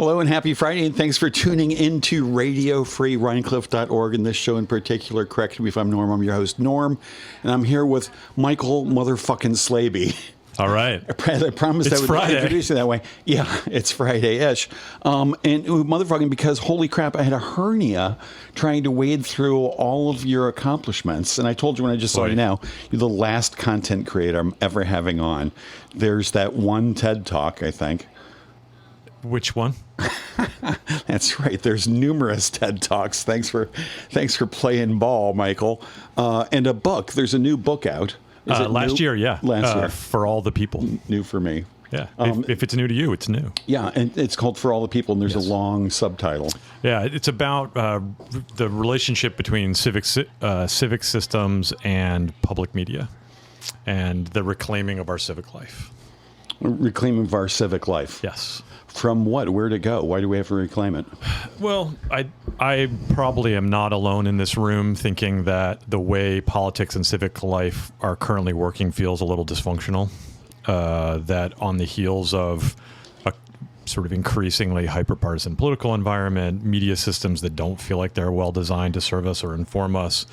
Hello and happy Friday, and thanks for tuning into Radio Free Rhinecliff.org, and this show in particular. Correct me if I'm Norm. I'm your host, Norm, and I'm here with Michael motherfucking Slaby. All right. I promised I would introduce you that way. Yeah, it's Friday-ish. And motherfucking, because holy crap, I had a hernia trying to wade through all of your accomplishments. And I told you when I just saw you now, you're the last content creator I'm ever having on. There's that one TED Talk, I think. Which one? That's right. There's numerous TED Talks. Thanks for playing ball, Michael. And a book. There's a new book out. Last year, yeah. Last year. For all the people. New for me. Yeah. If it's new to you, it's new. Yeah, and it's called For All the People, and there's a long subtitle. Yeah, it's about the relationship between civic systems and public media, and the reclaiming of our civic life. Reclaiming of our civic life. Yes. From what? Where to go? Why do we have to reclaim it? Well, I probably am not alone in this room thinking that the way politics and civic life are currently working feels a little dysfunctional. That on the heels of a sort of increasingly hyper-partisan political environment, media systems that don't feel like they're well designed to serve us or inform us,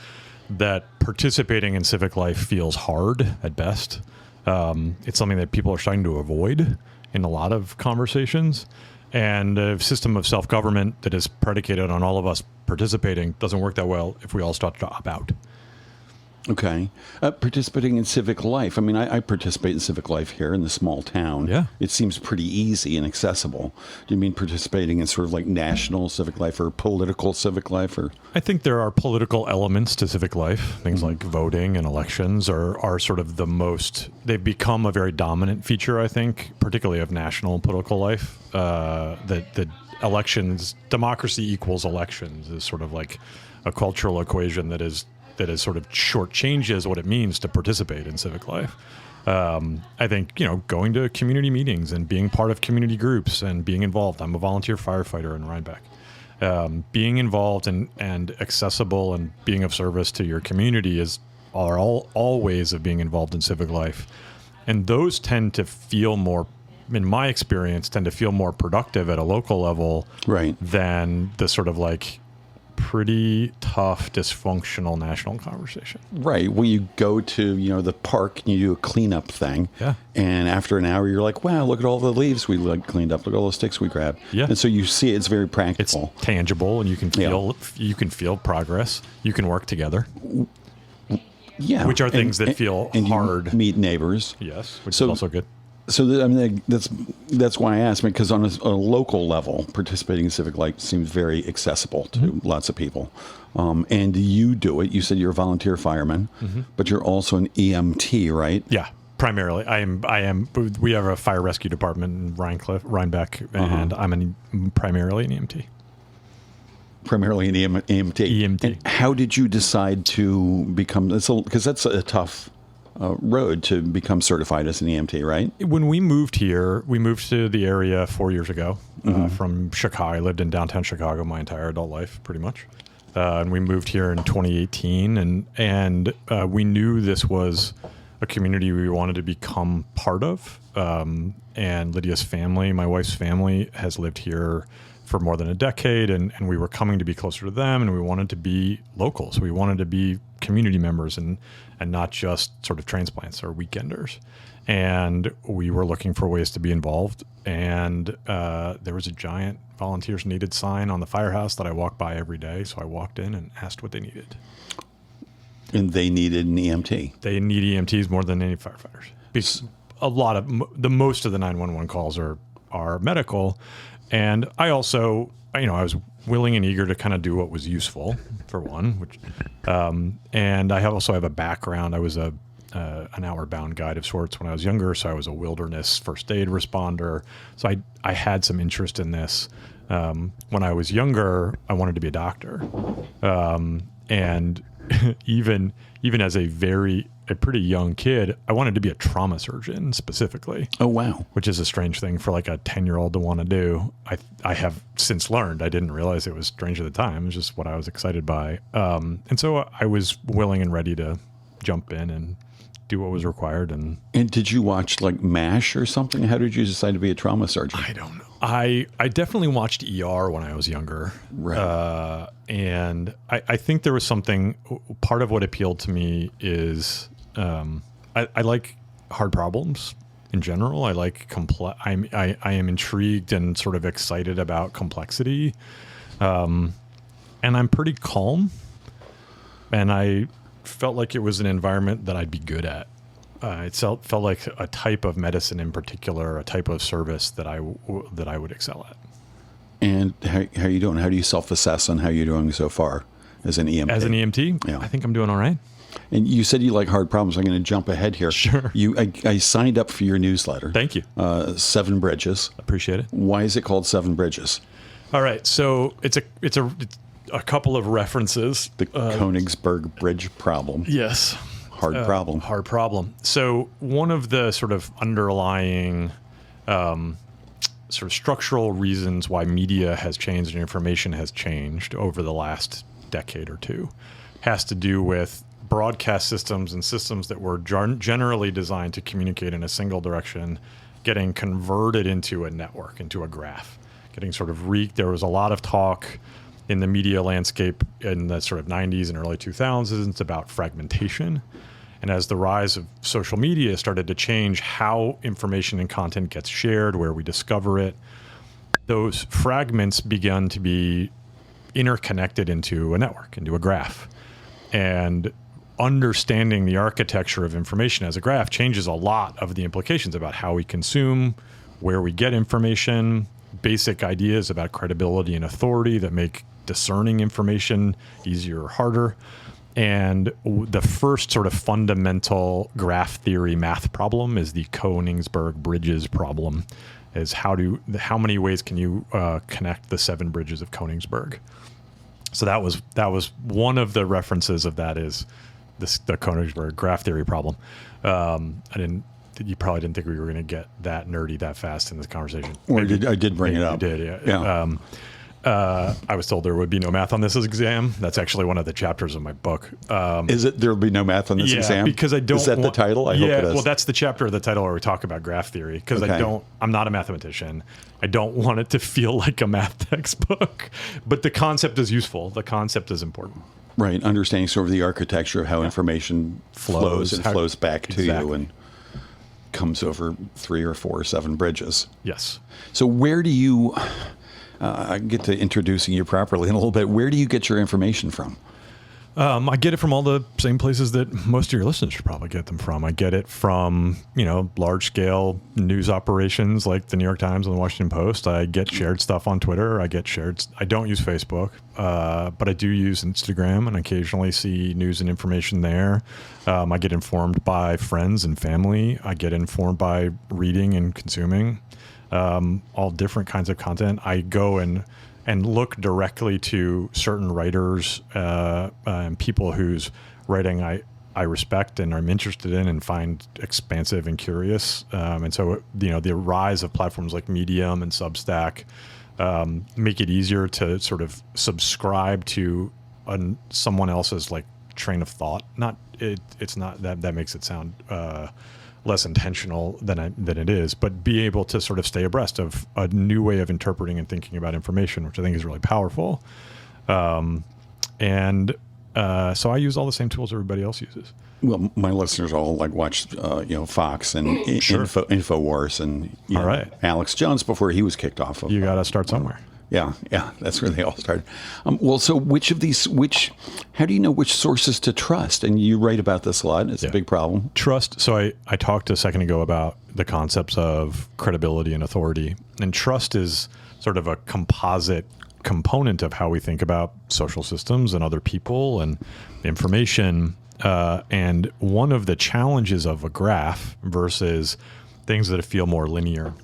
that participating in civic life feels hard at best. It's something that people are starting to avoid in a lot of conversations, and a system of self-government that is predicated on all of us participating doesn't work that well if we all start to opt out. Okay. Participating in civic life. I mean, I participate in civic life here in the small town. Yeah. It seems pretty easy and accessible. Do you mean participating in sort of like national civic life or political civic life? Or I think there are political elements to civic life. Things like voting and elections are sort of they've become a very dominant feature, I think, particularly of national political life. That elections, democracy equals elections is sort of like a cultural equation that is sort of shortchanges what it means to participate in civic life. I think, going to community meetings and being part of community groups and being involved. I'm a volunteer firefighter in Rhinebeck. Being involved and accessible and being of service to your community are all ways of being involved in civic life. And those tend to feel more, in my experience, more productive at a local level than the sort of like pretty tough, dysfunctional national conversation. Right. When you go to, the park and you do a cleanup thing. Yeah. And after an hour, you're like, wow, look at all the leaves we cleaned up. Look at all the sticks we grabbed. Yeah. And so you see it's very practical. It's tangible, and you can feel progress. You can work together. Yeah. Which are things that feel hard. You meet neighbors. Yes. Which is also good. So that's why I asked, because on a local level, participating in civic life seems very accessible to lots of people. And you do it. You said you're a volunteer fireman, but you're also an EMT, right? Yeah, primarily. I am. We have a fire rescue department in Rhinebeck, and I'm primarily an EMT. Primarily an EMT. EMT. And how did you decide to become? Because that's a tough road to become certified as an EMT, right? When we moved here, we moved to the area 4 years ago from Chicago. I lived in downtown Chicago my entire adult life, pretty much. And we moved here in 2018, and we knew this was a community we wanted to become part of. And Lydia's family, my wife's family, has lived here for more than a decade, and we were coming to be closer to them, and we wanted to be local. So we wanted to be community members and not just sort of transplants or weekenders. And we were looking for ways to be involved. And there was a giant volunteers needed sign on the firehouse that I walked by every day. So I walked in and asked what they needed. And they needed an EMT. They need EMTs more than any firefighters. Because most of the 911 calls are medical. And I also, I was willing and eager to kind of do what was useful, for one. And I also have a background. I was an outward bound guide of sorts when I was younger, so I was a wilderness first aid responder. So I had some interest in this. When I was younger, I wanted to be a doctor, and even as a pretty young kid, I wanted to be a trauma surgeon specifically. Oh, wow. Which is a strange thing for like a 10-year-old to want to do. I have since learned. I didn't realize it was strange at the time. It was just what I was excited by. And so I was willing and ready to jump in and do what was required. And did you watch like MASH or something? How did you decide to be a trauma surgeon? I don't know. I definitely watched ER when I was younger. Right. And I think there was something, part of what appealed to me is I like hard problems in general. I like I am intrigued and sort of excited about complexity. And I'm pretty calm. And I felt like it was an environment that I'd be good at. It felt like a type of medicine in particular, a type of service that I would excel at. And how are you doing? How do you self-assess on how you're doing so far as an EMT? As an EMT? Yeah. I think I'm doing all right. And you said you like hard problems. I'm going to jump ahead here. Sure. I signed up for your newsletter. Thank you. 7 Bridges. Appreciate it. Why is it called 7 Bridges? All right. So it's a couple of references. The Königsberg Bridge problem. Yes. Hard problem. Hard problem. So one of the sort of underlying sort of structural reasons why media has changed and information has changed over the last decade or two has to do with broadcast systems and systems that were generally designed to communicate in a single direction getting converted into a network, into a graph, getting sort of there was a lot of talk in the media landscape in the sort of 90s and early 2000s about fragmentation. And as the rise of social media started to change how information and content gets shared, where we discover it, those fragments began to be interconnected into a network, into a graph. And understanding the architecture of information as a graph changes a lot of the implications about how we consume, where we get information, basic ideas about credibility and authority that make discerning information easier or harder. And the first sort of fundamental graph theory math problem is the Königsberg bridges problem, is how many ways can you connect the 7 bridges of Königsberg? So that was one of the references of that is the Königsberg graph theory problem. You probably didn't think we were going to get that nerdy that fast in this conversation. Or I did bring it up. You did, yeah. I was told there would be no math on this exam. That's actually one of the chapters of my book. Is it there will be no math on this exam? Because I don't. Is that the title? I hope it is. Well, that's the chapter of the title where we talk about graph theory. Because I'm not a mathematician. I don't want it to feel like a math textbook. But the concept is useful. The concept is important. Right. Understanding sort of the architecture of how information flows and flows back to you and comes over 3 or 4 or 7 bridges. Yes. So where do you... I get to introducing you properly in a little bit. Where do you get your information from? I get it from all the same places that most of your listeners should probably get them from. I get it from, large-scale news operations like the New York Times and the Washington Post. I get shared stuff on Twitter. I don't use Facebook, but I do use Instagram and occasionally see news and information there. I get informed by friends and family. I get informed by reading and consuming all different kinds of content. I go and look directly to certain writers and people whose writing I respect and I'm interested in and find expansive and curious. And so, the rise of platforms like Medium and Substack make it easier to sort of subscribe to someone else's like train of thought. It's not that makes it sound less intentional than it is, but be able to sort of stay abreast of a new way of interpreting and thinking about information, which I think is really powerful. So I use all the same tools everybody else uses. Well, my listeners all watch, Fox and Sure. InfoWars and all right. Alex Jones before he was kicked off of. You got to start somewhere. Yeah, that's where they all started. So how do you know which sources to trust? And you write about this a lot. It's a big problem. Trust. So I talked a second ago about the concepts of credibility and authority. And trust is sort of a composite component of how we think about social systems and other people and information. And one of the challenges of a graph versus things that feel more linear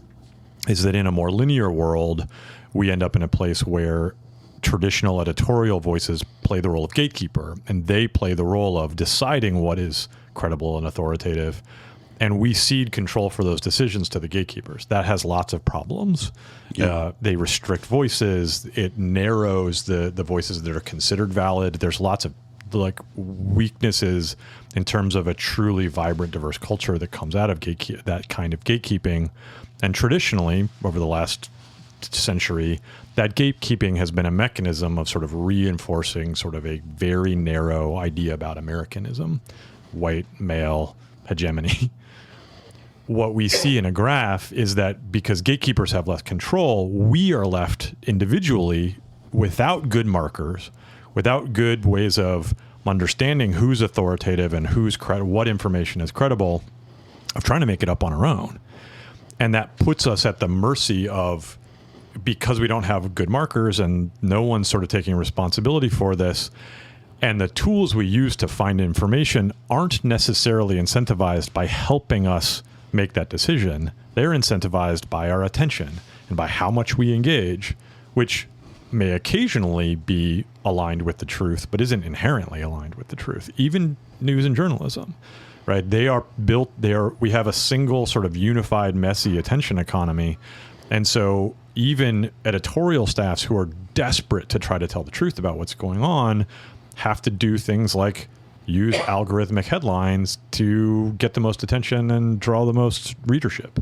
is that in a more linear world, we end up in a place where traditional editorial voices play the role of gatekeeper, and they play the role of deciding what is credible and authoritative. And we cede control for those decisions to the gatekeepers. That has lots of problems. Yeah. They restrict voices. It narrows the voices that are considered valid. There's lots of weaknesses in terms of a truly vibrant, diverse culture that comes out of that kind of gatekeeping. And traditionally, over the last century, that gatekeeping has been a mechanism of sort of reinforcing sort of a very narrow idea about Americanism, white male hegemony. What we see in a graph is that because gatekeepers have less control, we are left individually without good markers, without good ways of understanding who's authoritative and what information is credible, of trying to make it up on our own. And that puts us at the mercy of, because we don't have good markers and no one's sort of taking responsibility for this, and the tools we use to find information aren't necessarily incentivized by helping us make that decision. They're incentivized by our attention and by how much we engage, which may occasionally be aligned with the truth, but isn't inherently aligned with the truth. Even news and journalism, right? We have a single sort of unified, messy attention economy. And so even editorial staffs who are desperate to try to tell the truth about what's going on have to do things like use algorithmic headlines to get the most attention and draw the most readership.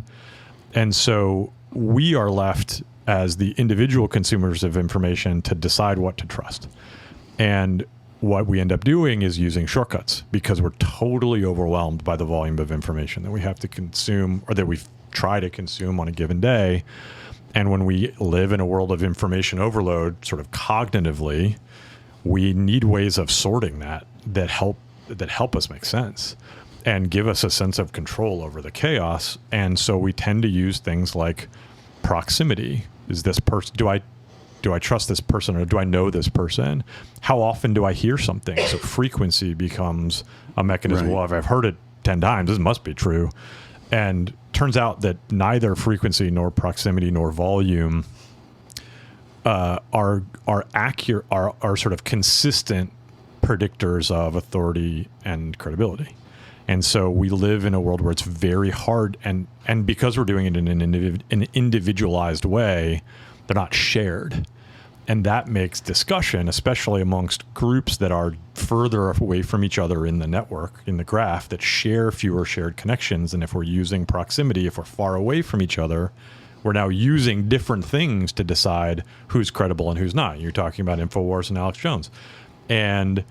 And so we are left as the individual consumers of information to decide what to trust. And what we end up doing is using shortcuts because we're totally overwhelmed by the volume of information that we have to consume, or that we try to consume on a given day. And when we live in a world of information overload, sort of cognitively, we need ways of sorting that help us make sense and give us a sense of control over the chaos. And so we tend to use things like proximity. Is this person, do I trust this person, or do I know this person? How often do I hear something? So frequency becomes a mechanism. Right. Well, if I've heard it 10 times, this must be true. And turns out that neither frequency nor proximity nor volume are accurate, are sort of consistent predictors of authority and credibility. And so we live in a world where it's very hard, and because we're doing it in an individualized way, they're not shared. And that makes discussion, especially amongst groups that are further away from each other in the network, in the graph, that share fewer shared connections. And if we're using proximity, if we're far away from each other, we're now using different things to decide who's credible and who's not. You're talking about InfoWars and Alex Jones. And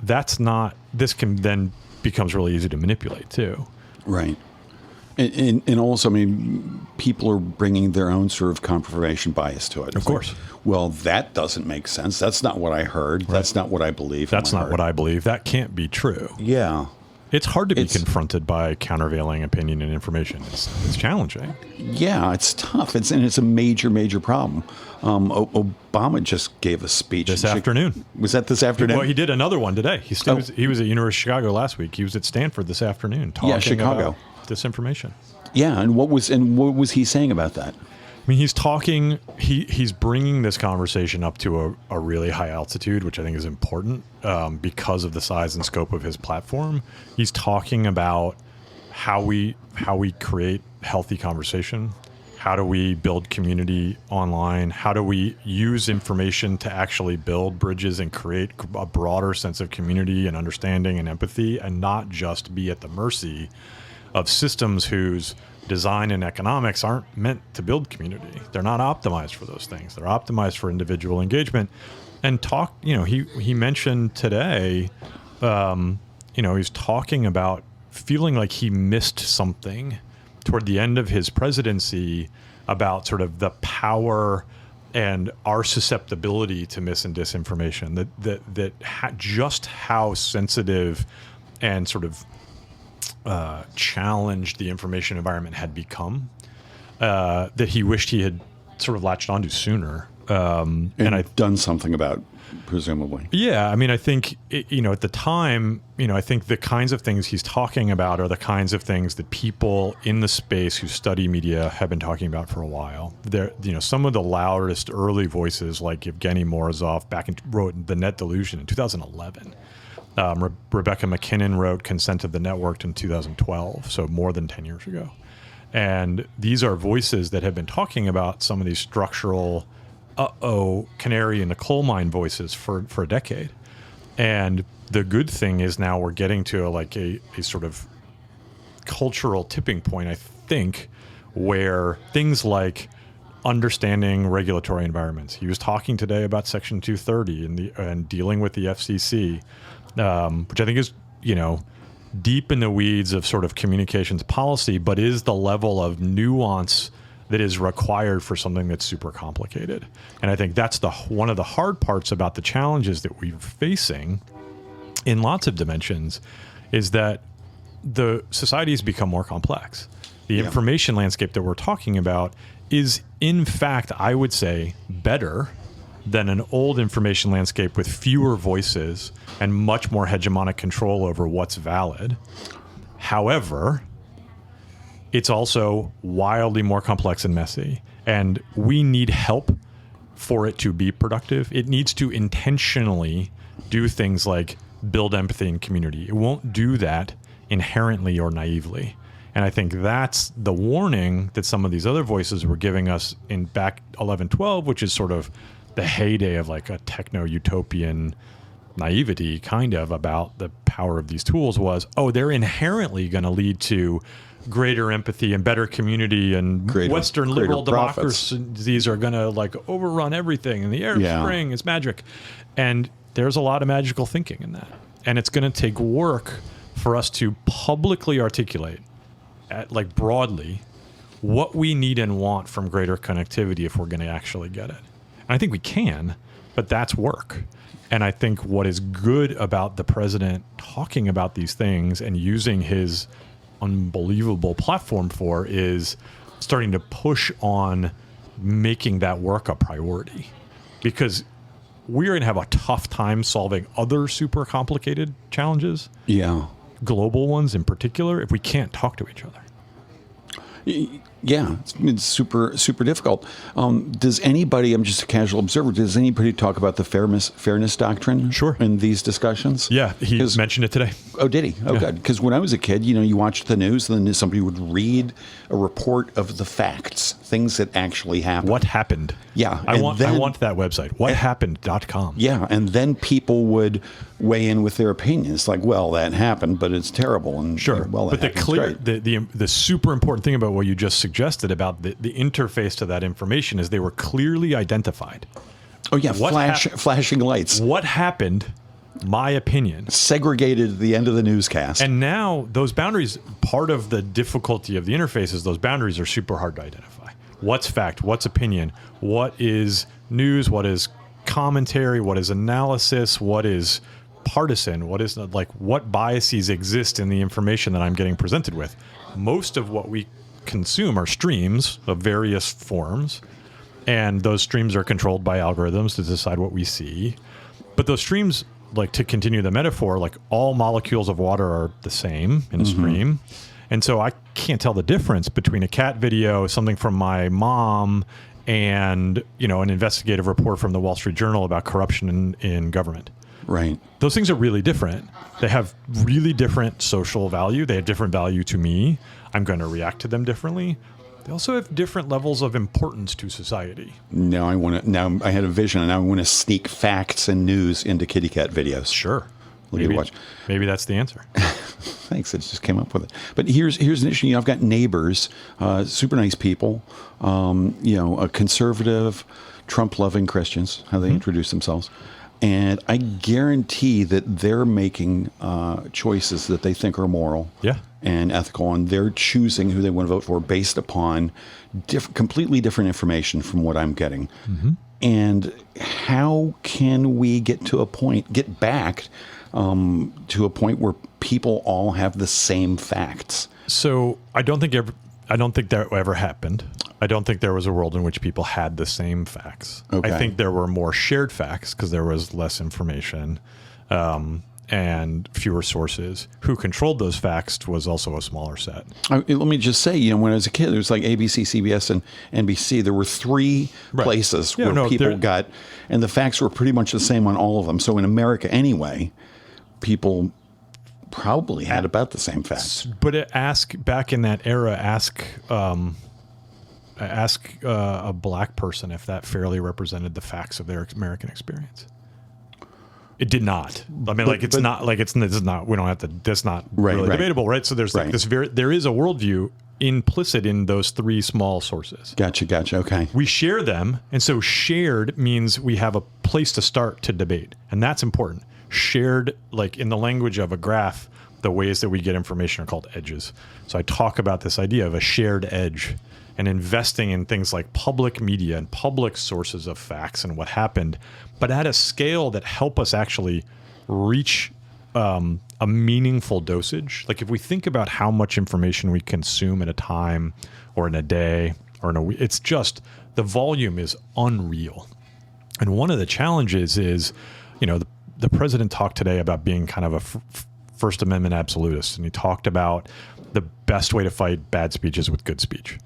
this can then becomes really easy to manipulate too. Right. And also, I mean, people are bringing their own sort of confirmation bias to it. Of course. Well, that doesn't make sense. That's not what I heard. Right. That's not what I believe. That's not what I believe. That can't be true. Yeah. It's hard to be confronted by countervailing opinion and information. It's challenging. Yeah, it's tough. It's a major, major problem. Obama just gave a speech this afternoon. Was that this afternoon? Well, he did another one today. He was at University of Chicago last week. He was at Stanford this afternoon talking about disinformation. Yeah, and what was he saying about that? I mean, he's bringing this conversation up to a really high altitude, which I think is important because of the size and scope of his platform. He's talking about how we create healthy conversation. How do we build community online? How do we use information to actually build bridges and create a broader sense of community and understanding and empathy, and not just be at the mercy of systems whose design and economics aren't meant to build community. They're not optimized for those things. They're optimized for individual engagement. And he mentioned today, he's talking about feeling like he missed something toward the end of his presidency about sort of the power and our susceptibility to mis and disinformation, just how sensitive and sort of challenged the information environment had become, that he wished he had sort of latched onto sooner. And I've done something about, presumably. Yeah, I mean, I think, at the time, I think the kinds of things he's talking about are the kinds of things that people in the space who study media have been talking about for a while. There, some of the loudest early voices, like Evgeny Morozov, wrote The Net Delusion in 2011. Rebecca McKinnon wrote Consent of the Networked in 2012, so more than 10 years ago. And these are voices that have been talking about some of these structural canary in the coal mine voices for a decade. And the good thing is now we're getting to a sort of cultural tipping point, I think, where things like understanding regulatory environments. He was talking today about Section 230 and dealing with the FCC, which I think is, deep in the weeds of sort of communications policy, but is the level of nuance that is required for something that's super complicated. And I think that's one of the hard parts about the challenges that we're facing in lots of dimensions, is that the society has become more complex. The information landscape that we're talking about is, in fact, I would say, better than an old information landscape with fewer voices and much more hegemonic control over what's valid. However, it's also wildly more complex and messy, and we need help for it to be productive. It needs to intentionally do things like build empathy and community. It won't do that inherently or naively. And I think that's the warning that some of these other voices were giving us in back 11, 12, which is sort of the heyday of like a techno-utopian naivety kind of about the power of these tools was, they're inherently going to lead to greater empathy and better community, and Western liberal democracies are going to like overrun everything, and the Arab Spring is magic. And there's a lot of magical thinking in that. And it's going to take work for us to publicly articulate like broadly what we need and want from greater connectivity if we're going to actually get it. And I think we can, but that's work. And I think what is good about the president talking about these things and using his unbelievable platform for is starting to push on making that work a priority, because we're going to have a tough time solving other super complicated challenges. Global ones in particular, if we can't talk to each other. Yeah, it's super, super difficult. Does anybody, I'm just a casual observer, does anybody talk about the fairness doctrine in these discussions? Yeah, he mentioned it today. Oh, did he? Oh, good. Because when I was a kid, you watched the news, and then somebody would read a report of the facts, things that actually happened. What happened? Yeah. I want that website, whathappened.com. Yeah, and then people would weigh in with their opinions, like, well, that happened, but it's terrible. And well, but the super important thing about what you just suggested about the interface to that information is they were clearly identified. Oh yeah, flashing lights. What happened? My opinion. Segregated at the end of the newscast. And now those boundaries, part of the difficulty of the interface is those boundaries are super hard to identify. What's fact? What's opinion? What is news? What is commentary? What is analysis? What is partisan? What is what biases exist in the information that I'm getting presented with? Most of what we consume are streams of various forms, and those streams are controlled by algorithms to decide what we see. But those streams, like, to continue the metaphor, like all molecules of water are the same in a stream. And so I can't tell the difference between a cat video, something from my mom, and an investigative report from the Wall Street Journal about corruption in government. Right. Those things are really different. They have really different social value. They have different value to me. I'm going to react to them differently. They also have different levels of importance to society. Now I had a vision, and now I want to sneak facts and news into kitty cat videos. Sure. Maybe that's the answer. Thanks. I just came up with it. But here's an issue. I've got neighbors, super nice people, a conservative, Trump-loving Christians, how they introduce themselves. And I guarantee that they're making choices that they think are moral and ethical, and they're choosing who they want to vote for based upon completely different information from what I'm getting. And how can we get back to a point where people all have the same facts? So I don't think that ever happened. I don't think there was a world in which people had the same facts. Okay. I think there were more shared facts because there was less information and fewer sources. Who controlled those facts was also a smaller set. Let me just say, when I was a kid, it was like ABC, CBS, and NBC. There were three places where people got, and the facts were pretty much the same on all of them. So in America anyway, people probably had about the same facts. But back in that era, ask a black person if that fairly represented the facts of their American experience. It did not. I mean, it's not. We don't have to. That's not really debatable, right? So there's there is a worldview implicit in those three small sources. Gotcha. Okay. We share them. And so shared means we have a place to start to debate. And that's important. Shared, like in the language of a graph, the ways that we get information are called edges. So I talk about this idea of a shared edge and investing in things like public media and public sources of facts and what happened, but at a scale that help us actually reach a meaningful dosage. Like if we think about how much information we consume at a time or in a day or in a week, it's just the volume is unreal. And one of the challenges is, the president talked today about being kind of a First Amendment absolutist, and he talked about the best way to fight bad speech is with good speech.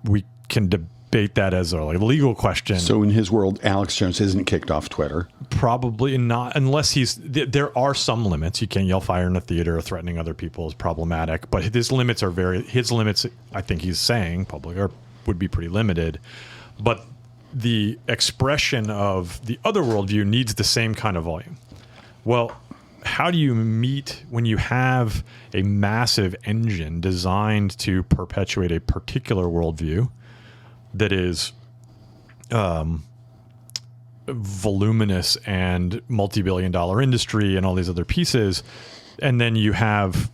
We can debate that as a legal question. So in his world, Alex Jones isn't kicked off Twitter. Probably not, unless there are some limits. You can't yell fire in a theater or threatening other people is problematic, but his limits, I think he's saying public, would be pretty limited. But the expression of the other worldview needs the same kind of volume. Well, how do you meet when you have a massive engine designed to perpetuate a particular worldview that is voluminous and multi-billion-dollar industry and all these other pieces, and then you have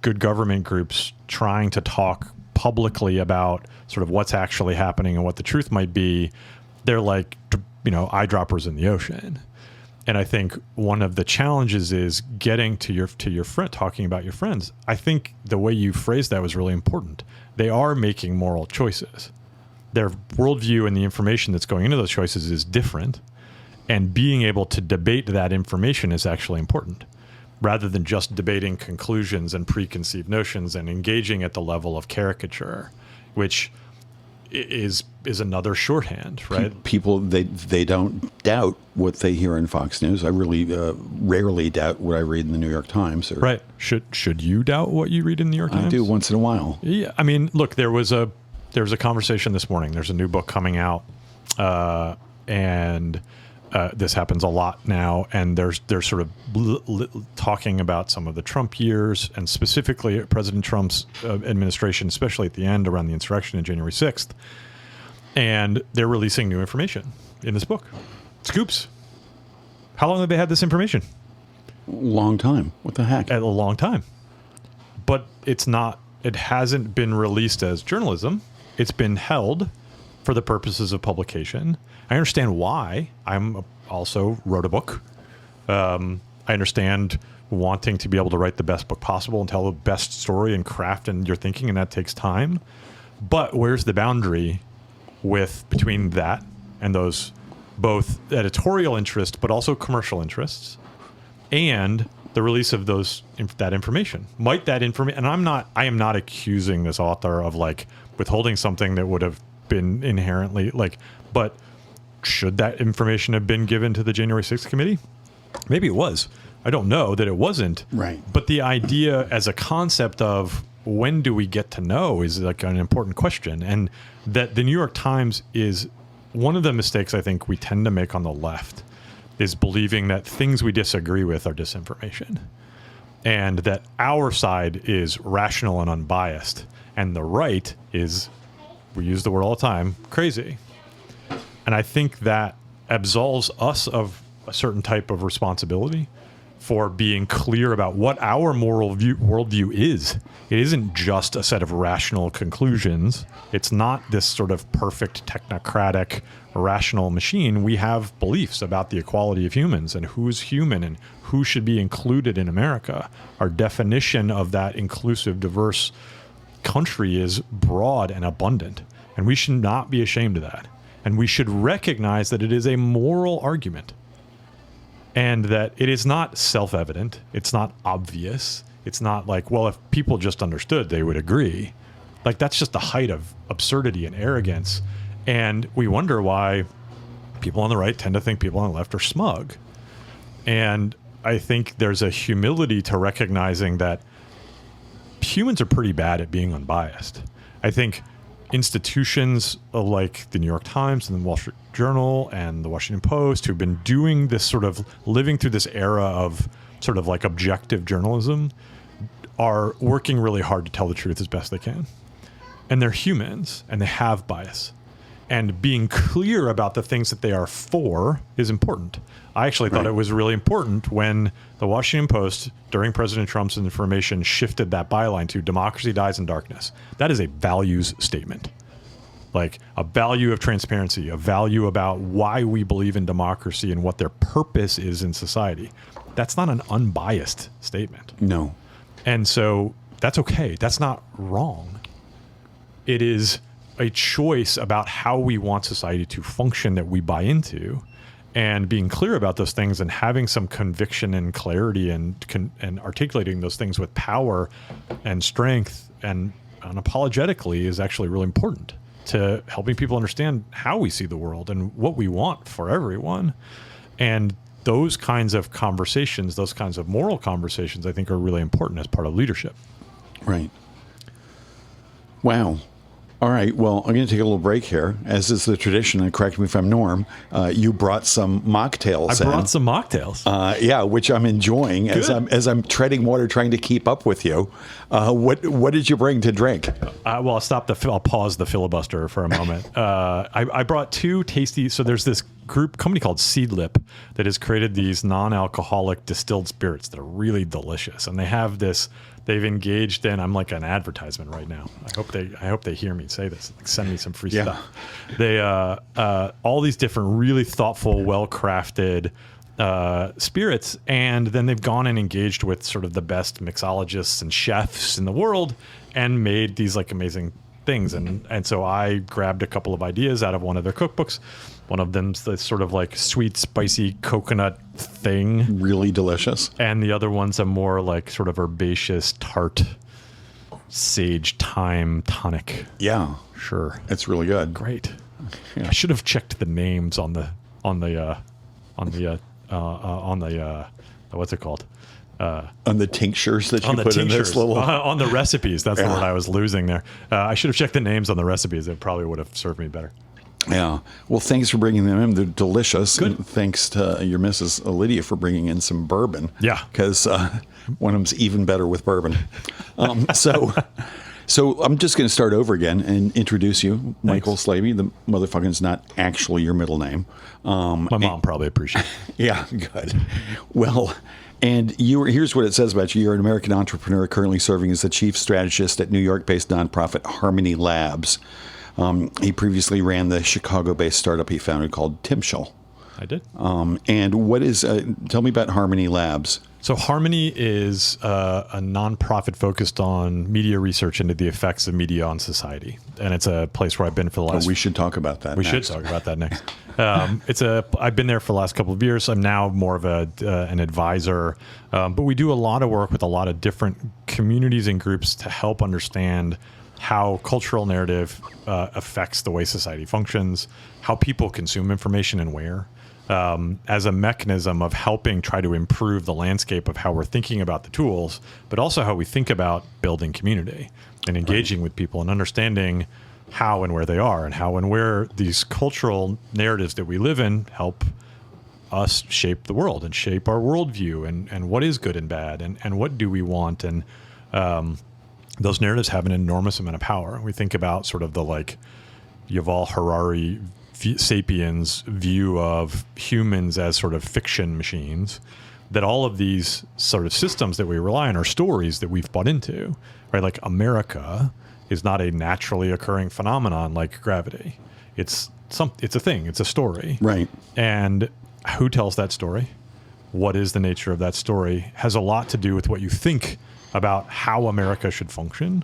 good government groups trying to talk publicly about sort of what's actually happening and what the truth might be? They're like eyedroppers in the ocean. And I think one of the challenges is getting to your friend, talking about your friends. I think the way you phrased that was really important. They are making moral choices. Their worldview and the information that's going into those choices is different. And being able to debate that information is actually important, rather than just debating conclusions and preconceived notions and engaging at the level of caricature, which is another shorthand, right? People, they don't doubt what they hear in Fox News. I really rarely doubt what I read in the New York Times. Right. Should you doubt what you read in the New York Times? I do once in a while. Yeah. I mean, look, there was a conversation this morning. There's a new book coming out, and this happens a lot now. And there's sort of talking about some of the Trump years, and specifically President Trump's administration, especially at the end around the insurrection on January 6th. And they're releasing new information in this book. Scoops. How long have they had this information? Long time. What the heck? A long time. But it hasn't been released as journalism. It's been held for the purposes of publication. I understand why. I'm also wrote a book. I understand wanting to be able to write the best book possible and tell the best story and craft and your thinking, and that takes time. But where's the boundary between that and those both editorial interest but also commercial interests and the release of that information? Might that information, and I am not accusing this author of withholding something that would have been inherently but should that information have been given to the January 6th committee? Maybe it was. I don't know that it wasn't. Right. But the idea as a concept of when do we get to know is an important question. And that the New York Times is one of the mistakes I think we tend to make on the left is believing that things we disagree with are disinformation, and that our side is rational and unbiased, and the right is, we use the word all the time, crazy. And I think that absolves us of a certain type of responsibility for being clear about what our worldview is. It isn't just a set of rational conclusions. It's not this sort of perfect technocratic rational machine. We have beliefs about the equality of humans and who's human and who should be included in America. Our definition of that inclusive, diverse country is broad and abundant, and we should not be ashamed of that. And we should recognize that it is a moral argument, and that it is not self-evident. It's not obvious. It's not if people just understood, they would agree. That's just the height of absurdity and arrogance. And we wonder why people on the right tend to think people on the left are smug. And I think there's a humility to recognizing that humans are pretty bad at being unbiased. I think institutions like the New York Times and the Wall Street Journal and the Washington Post, who've been doing this sort of living through this era of sort of objective journalism, are working really hard to tell the truth as best they can. And they're humans, and they have bias. And being clear about the things that they are for is important. I actually thought it was really important when the Washington Post, during President Trump's information, shifted that byline to democracy dies in darkness. That is a values statement. Like a value of transparency, a value about why we believe in democracy and what their purpose is in society. That's not an unbiased statement. No. And so that's okay. That's not wrong. It is a choice about how we want society to function that we buy into, and being clear about those things and having some conviction and clarity and articulating those things with power and strength and unapologetically is actually really important to helping people understand how we see the world and what we want for everyone. And those kinds of conversations, those kinds of moral conversations, I think are really important as part of leadership. Right. Wow. All right. Well, I'm going to take a little break here, as is the tradition. And correct me if I'm Norm. You brought some mocktails. I brought some mocktails. Yeah, which I'm enjoying as I'm treading water, trying to keep up with you. What did you bring to drink? Well, I'll pause the filibuster for a moment. I brought two tasty. So there's this company called Seedlip that has created these non-alcoholic distilled spirits that are really delicious, and they have this. They've engaged in. I'm like an advertisement right now. I hope they hear me say this. Like, send me some free stuff. They all these different, really thoughtful, well-crafted spirits, and then they've gone and engaged with sort of the best mixologists and chefs in the world, and made these like amazing things. And so I grabbed a couple of ideas out of one of their cookbooks. One of them's the sort of like sweet, spicy coconut thing. Really delicious. And the other one's a more like sort of herbaceous, tart, sage, thyme tonic. Yeah. Sure. It's really good. Great. Yeah. I should have checked the names on the what's it called? On the tinctures that you put in this little... on the recipes. That's the word I was losing there. I should have checked the names on the recipes. It probably would have served me better. Yeah. Well, thanks for bringing them in. They're delicious. Good. And thanks to your Mrs. Lydia for bringing in some bourbon. Yeah. Because one of them's even better with bourbon. So I'm just going to start over again and introduce you. Michael Slaby. The motherfucker's not actually your middle name. My mom probably appreciates it. Yeah, good. Well... And here's what it says about you. You're an American entrepreneur currently serving as the chief strategist at New York-based nonprofit Harmony Labs. He previously ran the Chicago-based startup he founded called Timshel. I did. And what is? Tell me about Harmony Labs. So Harmony is a nonprofit focused on media research into the effects of media on society, and it's a place where I've been for the last. We should talk about that. We should talk about that next. I've been there for the last couple of years. I'm now more of an advisor, but we do a lot of work with a lot of different communities and groups to help understand how cultural narrative affects the way society functions, how people consume information, and where. As a mechanism of helping try to improve the landscape of how we're thinking about the tools, but also how we think about building community and engaging with people and understanding how and where they are and how and where these cultural narratives that we live in help us shape the world and shape our worldview and what is good and bad and what do we want. And those narratives have an enormous amount of power. We think about sort of the like Yuval Harari sapiens view of humans as sort of fiction machines, that all of these sort of systems that we rely on are stories that we've bought into, right? Like America is not a naturally occurring phenomenon like gravity. It's a thing. It's a story. Right. And who tells that story? What is the nature of that story has a lot to do with what you think about how America should function,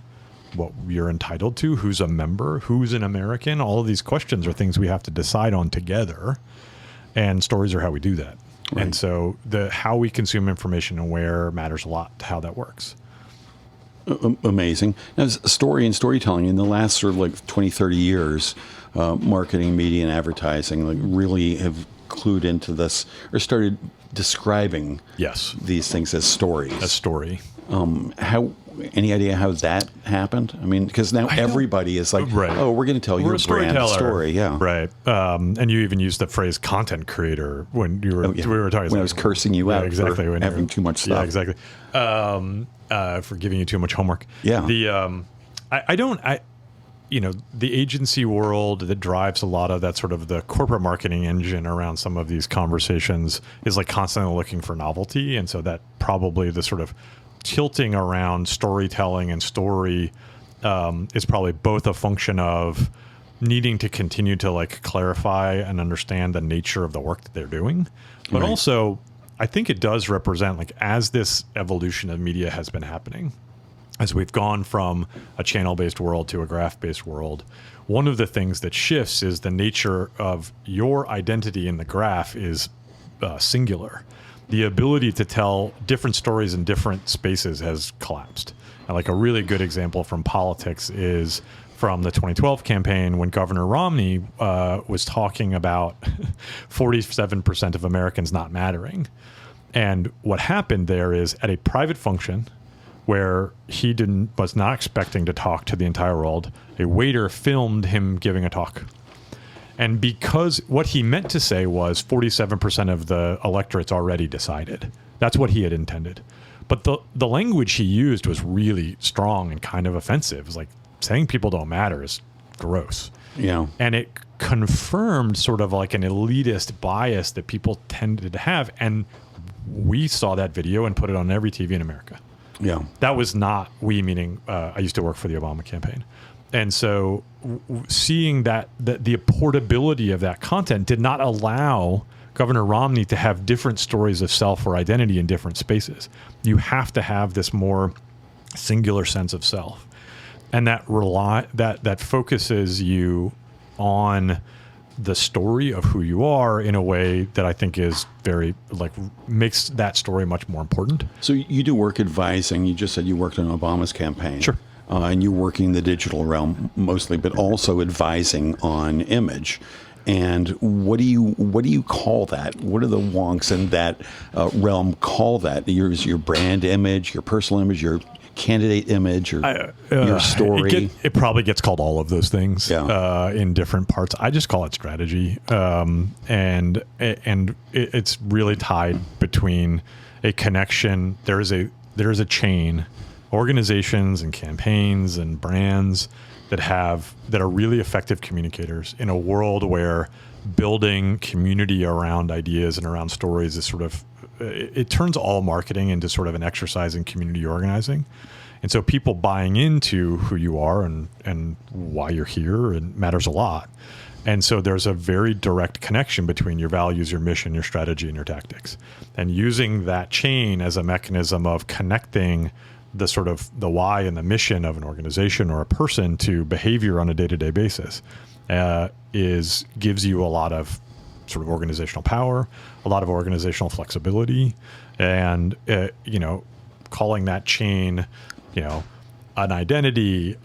what you're entitled to, who's a member, who's an American. All of these questions are things we have to decide on together, and stories are how we do that. Right. And so how we consume information and where matters a lot to how that works. Amazing. Now, story and storytelling in the last sort of like 20, 30 years, marketing, media, and advertising like really have clued into this or started describing these things as stories. A story. any idea how that happened? I mean, because now everybody is like, Right. oh, we're going to tell your brand story. Yeah. Right. And you even used the phrase content creator when you were, we were talking. When I was cursing you out exactly, for having too much stuff. Yeah, exactly. For giving you too much homework. Yeah. The agency world that drives a lot of that sort of the corporate marketing engine around some of these conversations is like constantly looking for novelty. And so that probably the sort of tilting around storytelling and story is probably both a function of needing to continue to like clarify and understand the nature of the work that they're doing. But also, I think it does represent, like, as this evolution of media has been happening, as we've gone from a channel-based world to a graph-based world, one of the things that shifts is the nature of your identity in the graph is singular. The ability to tell different stories in different spaces has collapsed. And like a really good example from politics is from the 2012 campaign when Governor Romney was talking about 47% of Americans not mattering. And what happened there is at a private function where he was not expecting to talk to the entire world, a waiter filmed him giving a talk. And because what he meant to say was 47% of the electorate's already decided. That's what he had intended. But the language he used was really strong and kind of offensive. It was like saying people don't matter is gross. Yeah. And it confirmed sort of like an elitist bias that people tended to have. And we saw that video and put it on every TV in America. Yeah. That was not we, meaning I used to work for the Obama campaign. And so seeing that the portability of that content did not allow Governor Romney to have different stories of self or identity in different spaces. You have to have this more singular sense of self. And that focuses you on the story of who you are in a way that I think is very, like, makes that story much more important. So you do work advising. You just said you worked on Obama's campaign. Sure. And you're working the digital realm mostly, but also advising on image. And what do you call that? What do the wonks in that realm call that? Your brand image, your personal image, your candidate image, or your story? It probably gets called all of those things in different parts. I just call it strategy, and it's really tied between a connection. There is a chain, organizations and campaigns and brands that are really effective communicators in a world where building community around ideas and around stories is sort of, it turns all marketing into sort of an exercise in community organizing. And so people buying into who you are and why you're here, it matters a lot. And so there's a very direct connection between your values, your mission, your strategy, and your tactics. And using that chain as a mechanism of connecting the sort of the why and the mission of an organization or a person to behavior on a day-to-day basis gives you a lot of sort of organizational power, a lot of organizational flexibility, and calling that chain, an identity,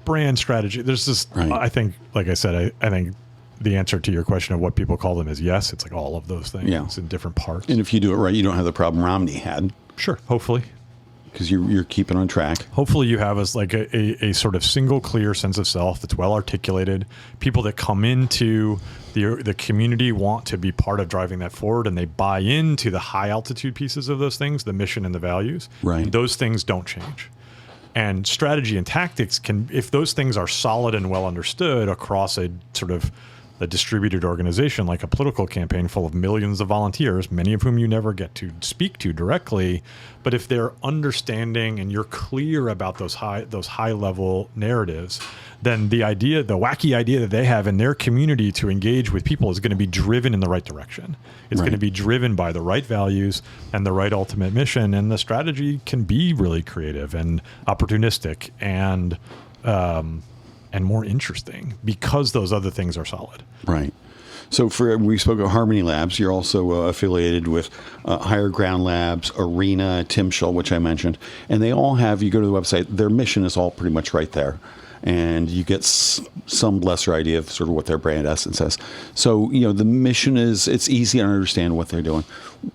brand strategy. There's this. Right. I think, like I said, I think the answer to your question of what people call them is yes. It's like all of those things in different parts. And if you do it right, you don't have the problem Romney had. Sure, hopefully. Because you're keeping on track. Hopefully you have a sort of single clear sense of self that's well articulated. People that come into the community want to be part of driving that forward, and they buy into the high altitude pieces of those things, the mission and the values. Right. Those things don't change. And strategy and tactics if those things are solid and well understood across a sort of a distributed organization like a political campaign full of millions of volunteers, many of whom you never get to speak to directly, but if they're understanding and you're clear about those high level narratives, then the wacky idea that they have in their community to engage with people is going to be driven in the right direction. It's going to be driven by the right values and the right ultimate mission, and the strategy can be really creative and opportunistic and more interesting because those other things are solid. Right. So we spoke of Harmony Labs. You're also affiliated with Higher Ground Labs, Arena, Tim Schull, which I mentioned. And they all have, you go to the website, their mission is all pretty much right there. And you get some lesser idea of sort of what their brand essence is. So, the mission it's easy to understand what they're doing.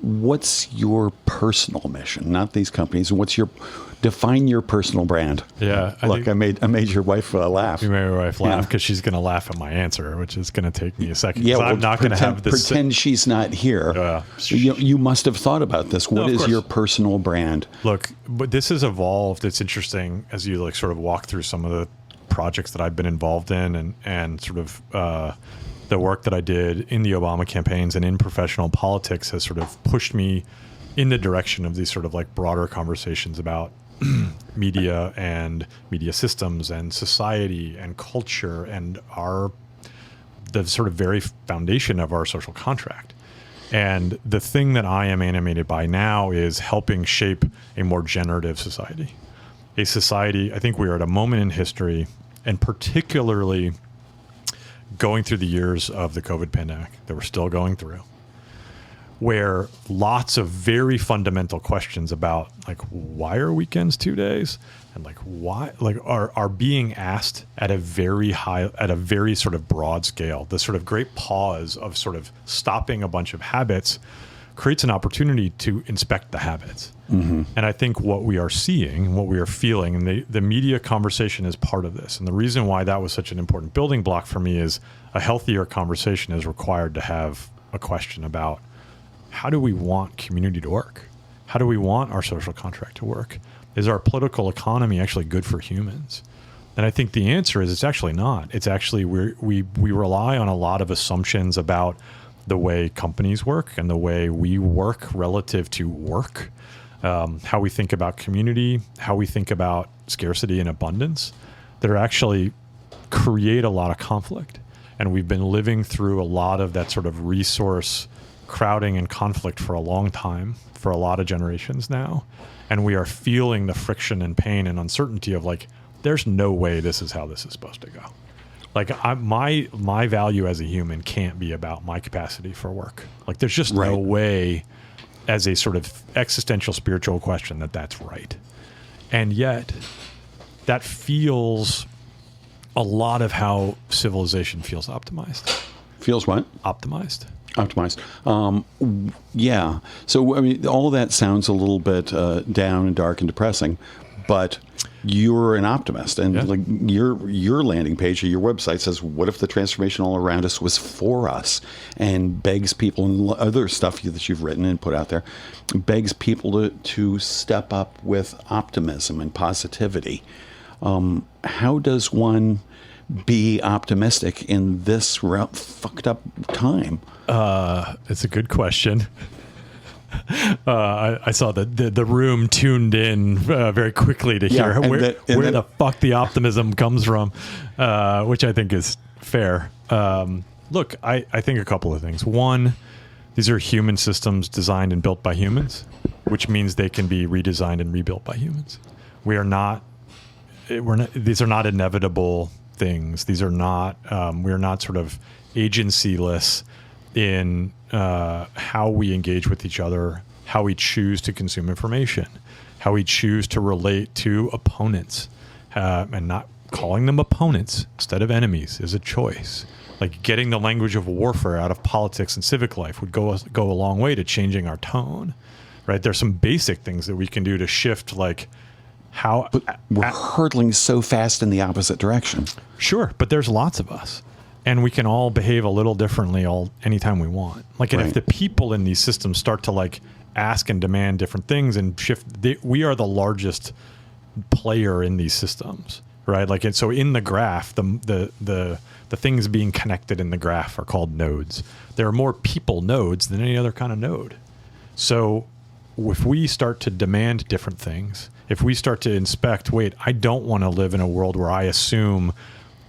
What's your personal mission? Not these companies. What's your Define your personal brand. Yeah. Look, I made your wife laugh. You made my wife laugh because she's going to laugh at my answer, which is going to take me a second. Yeah, I'm not going to have this. Pretend she's not here. You must have thought about this. What is your personal brand? Look, but this has evolved. It's interesting as you like sort of walk through some of the projects that I've been involved in and sort of the work that I did in the Obama campaigns and in professional politics has sort of pushed me in the direction of these sort of like broader conversations about media and media systems and society and culture and the sort of very foundation of our social contract. And the thing that I am animated by now is helping shape a more generative society. A society, I think we are at a moment in history, and particularly going through the years of the COVID pandemic that we're still going through, where lots of very fundamental questions about like why are weekends 2 days and like why like are being asked at a very sort of broad scale. The sort of great pause of sort of stopping a bunch of habits creates an opportunity to inspect the habits. Mm-hmm. And I think what we are seeing, what we are feeling, and the media conversation is part of this. And the reason why that was such an important building block for me is a healthier conversation is required to have a question about how do we want community to work? How do we want our social contract to work? Is our political economy actually good for humans? And I think the answer is it's actually not. It's actually we rely on a lot of assumptions about the way companies work and the way we work relative to work, how we think about community, how we think about scarcity and abundance that are actually create a lot of conflict. And we've been living through a lot of that sort of resource crowding and conflict for a long time, for a lot of generations now. And we are feeling the friction and pain and uncertainty of like, there's no way this is how this is supposed to go. Like my value as a human can't be about my capacity for work. Like there's just no way as a sort of existential spiritual question that that's right. And yet that feels a lot of how civilization feels optimized. Feels what? Optimized. Yeah. So, I mean, all of that sounds a little bit down and dark and depressing, but you're an optimist. And like your landing page or your website says, what if the transformation all around us was for us? And begs people, and other stuff that you've written and put out there, begs people to step up with optimism and positivity. How does one be optimistic in this fucked up time? It's a good question. I saw the room tuned in very quickly to hear where the fuck the optimism comes from, which I think is fair. Look, I think a couple of things. One, these are human systems designed and built by humans, which means they can be redesigned and rebuilt by humans. These are not inevitable things. These are not, we're not sort of agency-less in how we engage with each other, how we choose to consume information, how we choose to relate to opponents, and not calling them opponents instead of enemies is a choice. Like getting the language of warfare out of politics and civic life would go a long way to changing our tone, right? There's some basic things that we can do to shift like how... But we're hurtling so fast in the opposite direction. Sure, but there's lots of us. And we can all behave a little differently anytime we want. Like, and if the people in these systems start to like ask and demand different things and shift, we are the largest player in these systems, right? Like, and so in the graph, the things being connected in the graph are called nodes. There are more people nodes than any other kind of node. So if we start to demand different things, if we start to inspect, wait, I don't want to live in a world where I assume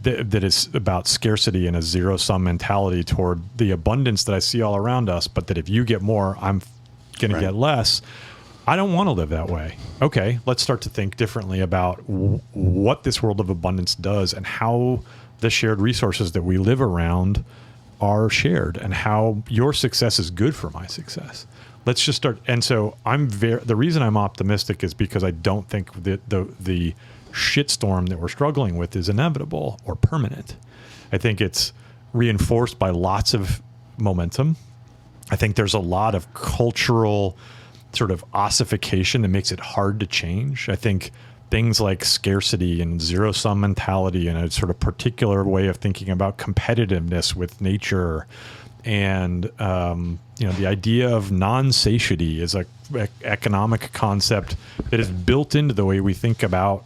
that it's about scarcity and a zero-sum mentality toward the abundance that I see all around us, but that if you get more, I'm going to get less. I don't want to live that way. Okay, let's start to think differently about what this world of abundance does and how the shared resources that we live around are shared and how your success is good for my success. Let's just start. And so the reason I'm optimistic is because I don't think that the shitstorm that we're struggling with is inevitable or permanent. I think it's reinforced by lots of momentum. I think there's a lot of cultural sort of ossification that makes it hard to change. I think things like scarcity and zero-sum mentality and a sort of particular way of thinking about competitiveness with nature, and the idea of non-satiety is a economic concept that is built into the way we think about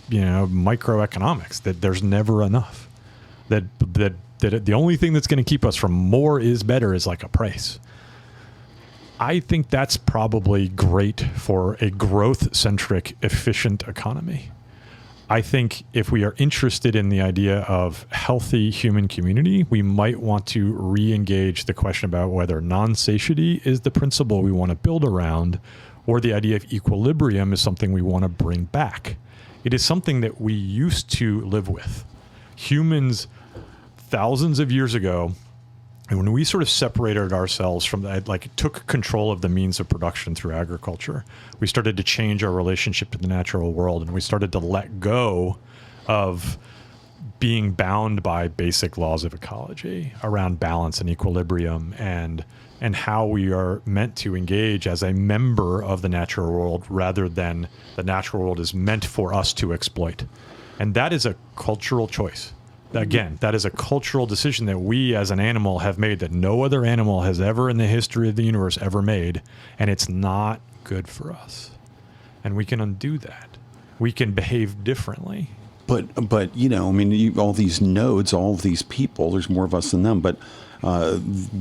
microeconomics, that there's never enough, that the only thing that's going to keep us from more is better is like a price. I think that's probably great for a growth-centric, efficient economy. I think if we are interested in the idea of healthy human community, we might want to re-engage the question about whether non-satiety is the principle we want to build around, or the idea of equilibrium is something we want to bring back. It is something that we used to live with. Humans, thousands of years ago, and when we sort of separated ourselves from that, like took control of the means of production through agriculture, we started to change our relationship to the natural world, and we started to let go of being bound by basic laws of ecology around balance and equilibrium, and how we are meant to engage as a member of the natural world rather than the natural world is meant for us to exploit. And that is a cultural choice. Again, that is a cultural decision that we as an animal have made that no other animal has ever in the history of the universe ever made, and it's not good for us. And we can undo that. We can behave differently. But all these nodes, all of these people, there's more of us than them, but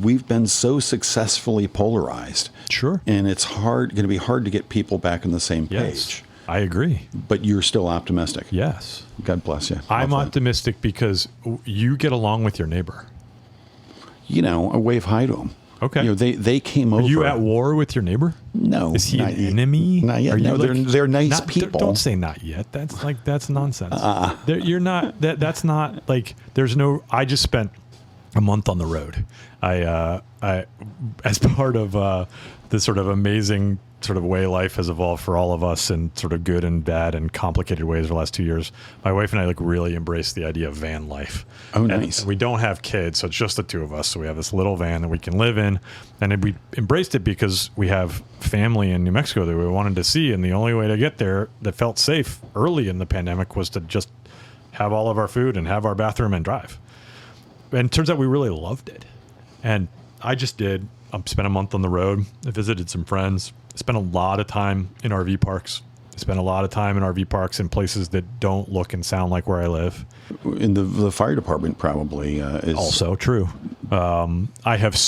we've been so successfully polarized. Sure. And it's going to be hard to get people back on the same page. Yes, I agree. But you're still optimistic. Yes. God bless you. I'm optimistic because you get along with your neighbor. I wave hi to them. Okay. They came over. Are you at war with your neighbor? No. Is he an enemy? Not yet. No, they're nice people. Don't say not yet. That's nonsense. You're not. That's not like. There's no. I just spent a month on the road. I as part of the sort of amazing sort of way life has evolved for all of us in sort of good and bad and complicated ways the last 2 years. My wife and I really embraced the idea of van life. Oh, nice. And we don't have kids, so it's just the two of us. So we have this little van that we can live in, and we embraced it because we have family in New Mexico that we wanted to see, and the only way to get there that felt safe early in the pandemic was to just have all of our food and have our bathroom and drive. And it turns out we really loved it. And I just did. I spent a month on the road. I visited some friends. Spent a lot of time in RV parks. Spent a lot of time in RV parks in places that don't look and sound like where I live. In the fire department probably is also true. I have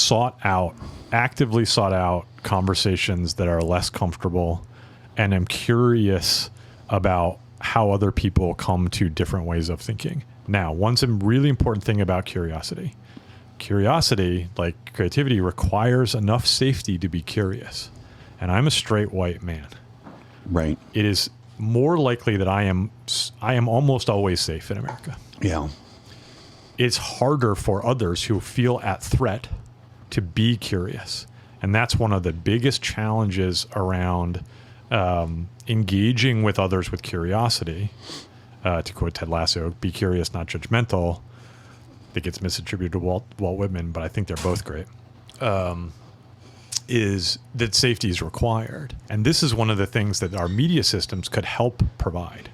actively sought out conversations that are less comfortable, and am curious about how other people come to different ways of thinking. Now, one really important thing about curiosity. Curiosity, like creativity, requires enough safety to be curious. And I'm a straight white man. Right. It is more likely that I am almost always safe in America. Yeah. It's harder for others who feel at threat to be curious. And that's one of the biggest challenges around engaging with others with curiosity. To quote Ted Lasso, be curious, not judgmental. That gets misattributed to Walt Whitman, but I think they're both great. Is that safety is required. And this is one of the things that our media systems could help provide.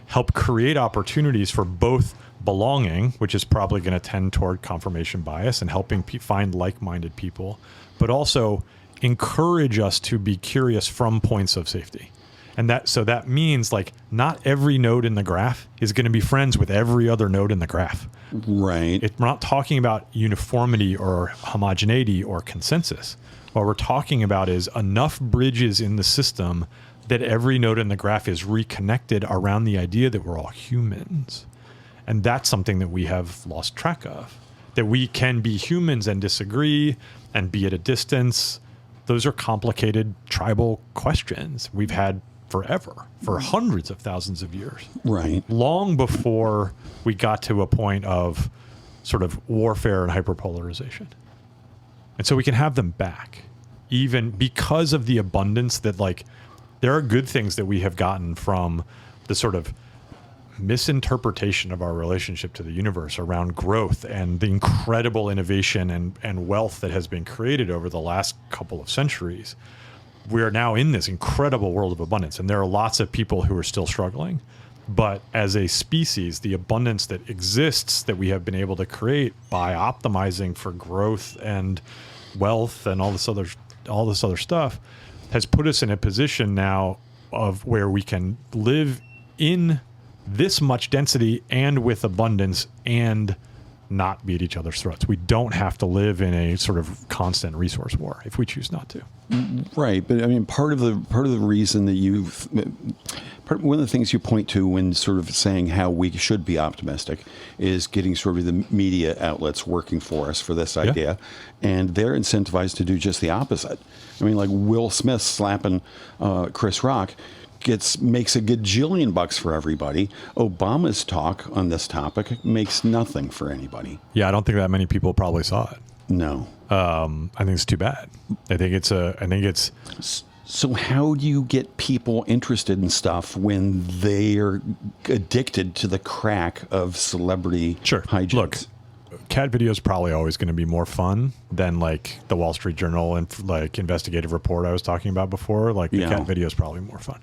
Help create opportunities for both belonging, which is probably going to tend toward confirmation bias and helping find like-minded people, but also encourage us to be curious from points of safety. And that means like not every node in the graph is going to be friends with every other node in the graph. Right. We're not talking about uniformity or homogeneity or consensus. What we're talking about is enough bridges in the system that every node in the graph is reconnected around the idea that we're all humans. And that's something that we have lost track of. That we can be humans and disagree and be at a distance. Those are complicated tribal questions we've had forever, for hundreds of thousands of years. Right. Long before we got to a point of sort of warfare and hyperpolarization. And so we can have them back, even because of the abundance that, like, there are good things that we have gotten from the sort of misinterpretation of our relationship to the universe around growth and the incredible innovation and wealth that has been created over the last couple of centuries. we are now in this incredible world of abundance, and there are lots of people who are still struggling. But as a species, the abundance that exists that we have been able to create by optimizing for growth and wealth and all this other stuff has put us in a position now of where we can live in this much density and with abundance and not be at each other's throats. We don't have to live in a sort of constant resource war if we choose not to. Right, but I mean, part of the reason that one of the things you point to when sort of saying how we should be optimistic is getting sort of the media outlets working for us for this idea, and they're incentivized to do just the opposite. I mean, like Will Smith slapping Chris Rock makes a gajillion bucks for everybody. Obama's talk on this topic makes nothing for anybody. Yeah, I don't think that many people probably saw it. No. I think it's too bad. I think it's. So how do you get people interested in stuff when they are addicted to the crack of celebrity hijinks? Look, cat video is probably always going to be more fun than like the Wall Street Journal and like investigative report I was talking about before. Like the cat video is probably more fun.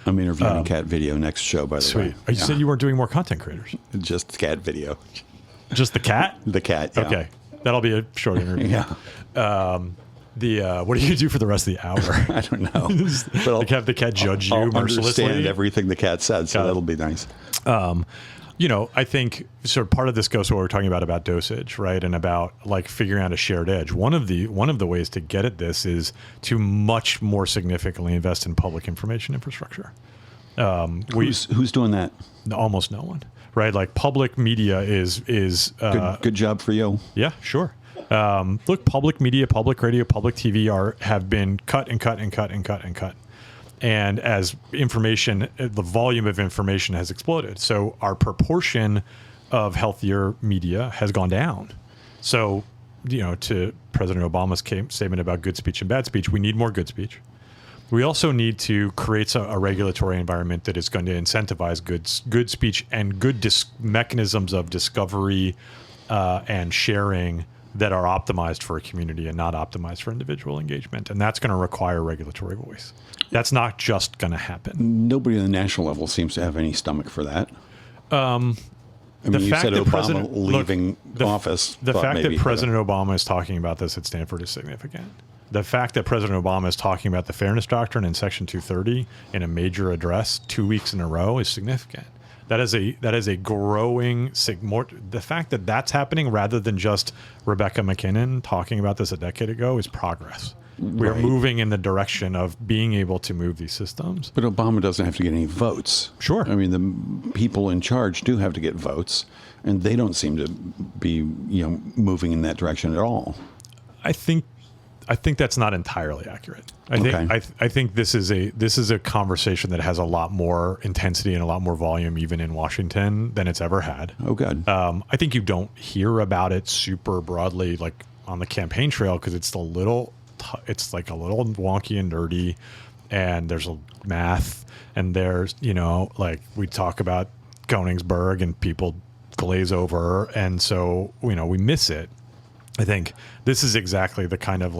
I'm interviewing cat video next show, by the way. You said you weren't doing more content creators. Just cat video. Just the cat? The cat, yeah. Okay. That'll be a short interview. Yeah. What do you do for the rest of the hour? I don't know. But like have the cat judge you I'll mercilessly? understand everything the cat said, so that'll be nice. I think sort of part of this goes to what we're talking about dosage, right? And about like figuring out a shared edge. One of the ways to get at this is to much more significantly invest in public information infrastructure. Who's doing that? Almost no one, right? Like public media is good job for you. Yeah, sure. Look, public media, public radio, public TV have been cut and cut and cut and cut and cut. And as information, the volume of information has exploded. So our proportion of healthier media has gone down. So, to President Obama's statement about good speech and bad speech, we need more good speech. We also need to create a regulatory environment that is going to incentivize good speech and good mechanisms of discovery and sharing that are optimized for a community and not optimized for individual engagement. And that's going to require regulatory voice. That's not just going to happen. Nobody on the national level seems to have any stomach for that. I mean, you said Obama leaving office. The fact that President Obama is talking about this at Stanford is significant. The fact that President Obama is talking about the Fairness Doctrine in Section 230 in a major address 2 weeks in a row is significant. That is a growing the fact that that's happening rather than just Rebecca McKinnon talking about this a decade ago is progress. We're moving in the direction of being able to move these systems. But Obama doesn't have to get any votes. Sure. I mean, the people in charge do have to get votes, and they don't seem to be, moving in that direction at all. I think that's not entirely accurate. I think this is a conversation that has a lot more intensity and a lot more volume even in Washington than it's ever had. Oh, good. I think you don't hear about it super broadly like on the campaign trail because it's like a little wonky and nerdy, and there's a math, and there's like we talk about Koenigsberg and people glaze over, and so we miss it. I think this is exactly the kind of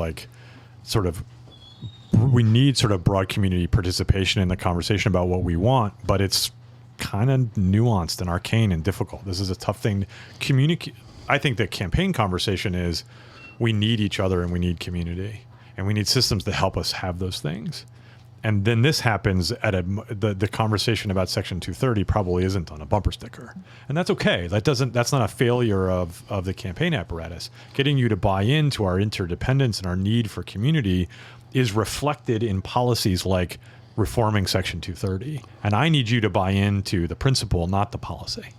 we need sort of broad community participation in the conversation about what we want, but it's kind of nuanced and arcane and difficult. This is a tough thing to communicate. I think the campaign conversation is we need each other and we need community and we need systems that help us have those things. And then this happens at the conversation about Section 230 probably isn't on a bumper sticker. And that's okay. That's not a failure of the campaign apparatus. Getting you to buy into our interdependence and our need for community is reflected in policies like reforming Section 230. And I need you to buy into the principle, not the policy.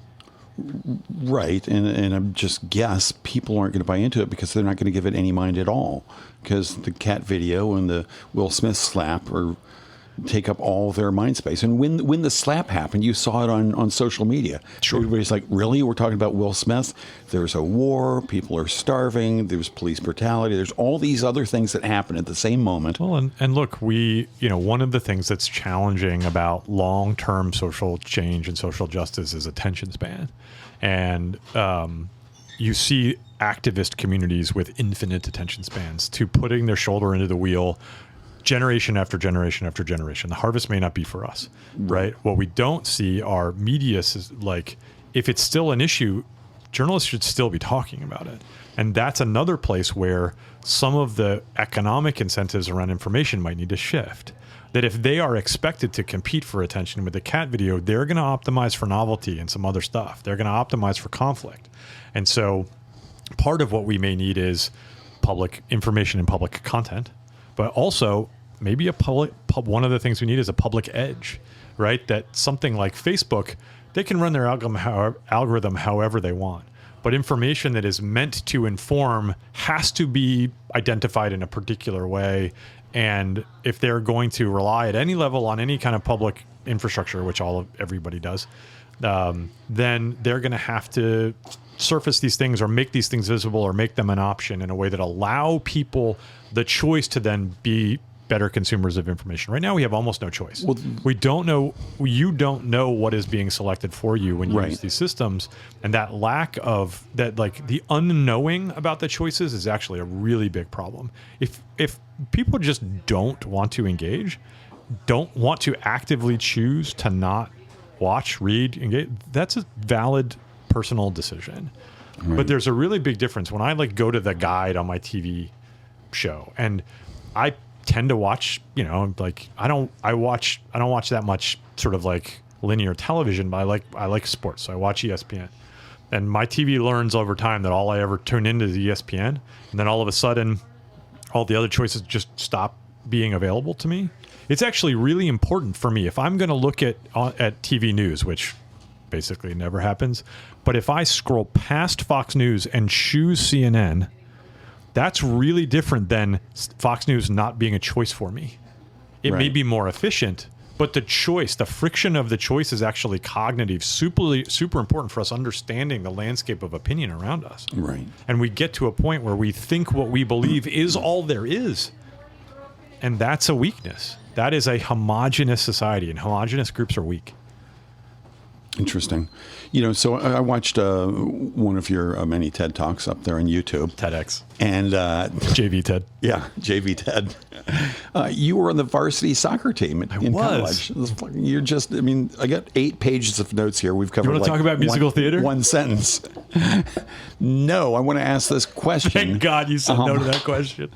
Right. And I just guess people aren't going to buy into it because they're not going to give it any mind at all. Because the cat video and the Will Smith slap take up all their mind space. And when the slap happened, you saw it on social media. Sure. Everybody's like, really? We're talking about Will Smith? There's a war. People are starving. There's police brutality. There's all these other things that happen at the same moment. Well, and look, one of the things that's challenging about long-term social change and social justice is attention span. And you see activist communities with infinite attention spans to putting their shoulder into the wheel, generation after generation after generation. The harvest may not be for us, right? What we don't see are media, like, if it's still an issue, journalists should still be talking about it. And that's another place where some of the economic incentives around information might need to shift. That if they are expected to compete for attention with the cat video, they're going to optimize for novelty and some other stuff. They're going to optimize for conflict. And so part of what we may need is public information and public content, but also maybe one of the things we need is a public edge, right? That something like Facebook, they can run their algorithm however they want. But information that is meant to inform has to be identified in a particular way. And if they're going to rely at any level on any kind of public infrastructure, which everybody does, then they're going to have to surface these things or make these things visible or make them an option in a way that allow people the choice to then be better consumers of information. Right now, we have almost no choice. Well, we don't know. You don't know what is being selected for you when you use these systems, and that lack of that, like the unknowing about the choices, is actually a really big problem. If people just don't want to engage, don't want to actively choose to not watch, read, engage, that's a valid personal decision. Right. But there's a really big difference when I go to the guide on my TV show, and I tend to watch, I don't watch that much sort of like linear television, but I like sports. So I watch ESPN, and my TV learns over time that all I ever tune into is ESPN. And then all of a sudden, all the other choices just stop being available to me. It's actually really important for me if I'm going to look at TV news, which basically never happens. But if I scroll past Fox News and choose CNN, that's really different than Fox News not being a choice for me. It may be more efficient, but the choice, the friction of the choice is actually cognitive, super important for us understanding the landscape of opinion around us. Right. And we get to a point where we think what we believe is all there is. And that's a weakness. That is a homogenous society, and homogenous groups are weak. Interesting. So I watched one of your many TED Talks up there on YouTube. TEDx. And JV TED. Yeah, JV TED. You were on the varsity soccer team in college. You're just, I got 8 pages of notes here. We've covered. You want to talk about musical theater? One sentence. No, I want to ask this question. Thank God you said no to that question.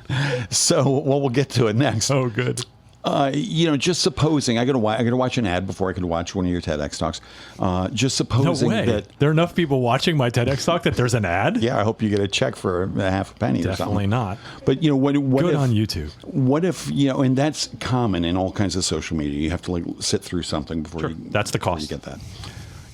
So, we'll get to it next. Oh, good. Just supposing I got to watch an ad before I could watch one of your TEDx talks. Just supposing that there are enough people watching my TEDx talk that there's an ad. Yeah, I hope you get a check for a half a penny. Definitely or something. Not. But what Good if, on YouTube? What if and that's common in all kinds of social media. You have to sit through something before that's the cost. You get that.